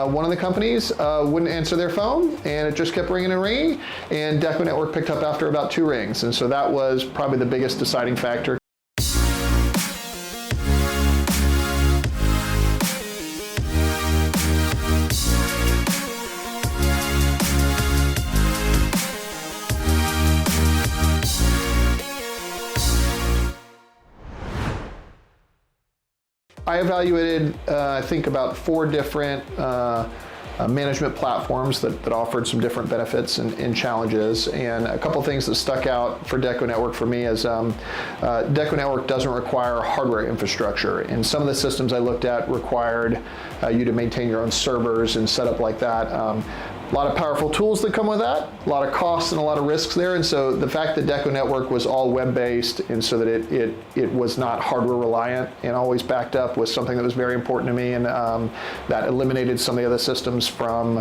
one of the companies wouldn't answer their phone, and it just kept ringing and ringing, and DecoNetwork picked up after about 2 rings, and so that was probably the biggest deciding factor. I evaluated, I think, about 4 different management platforms that offered some different benefits and challenges. And a couple things that stuck out for DecoNetwork for me is DecoNetwork doesn't require hardware infrastructure. And some of the systems I looked at required you to maintain your own servers and set up like that. A lot of powerful tools that come with that, a lot of costs and a lot of risks there, and so the fact that DecoNetwork was all web-based and so that it was not hardware reliant and always backed up was something that was very important to me, and that eliminated some of the other systems from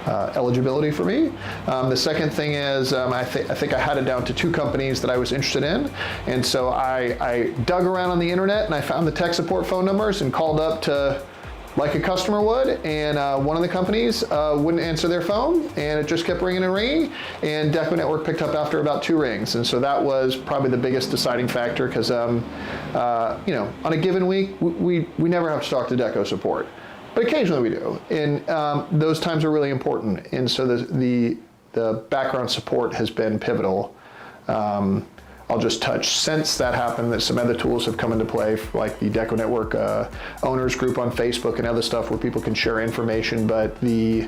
eligibility for me. The second thing is I think I had it down to 2 companies that I was interested in, and so I dug around on the internet and I found the tech support phone numbers and called up to like a customer would, and one of the companies wouldn't answer their phone, and it just kept ringing and ringing, and DecoNetwork picked up after about 2 rings, and so that was probably the biggest deciding factor, because you know, on a given week we never have to talk to Deco support, but occasionally we do, and those times are really important, and so the background support has been pivotal. I'll just touch, since that happened, that some other tools have come into play, like the DecoNetwork owners group on Facebook and other stuff where people can share information, but the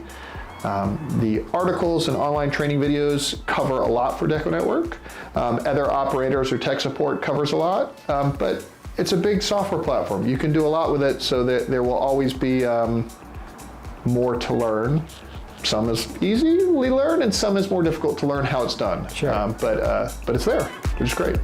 articles and online training videos cover a lot for DecoNetwork. Other operators or tech support covers a lot, but it's a big software platform. You can do a lot with it, so that there will always be more to learn. Some is easily learned, and some is more difficult to learn how it's done. Sure. But it's there, which is great.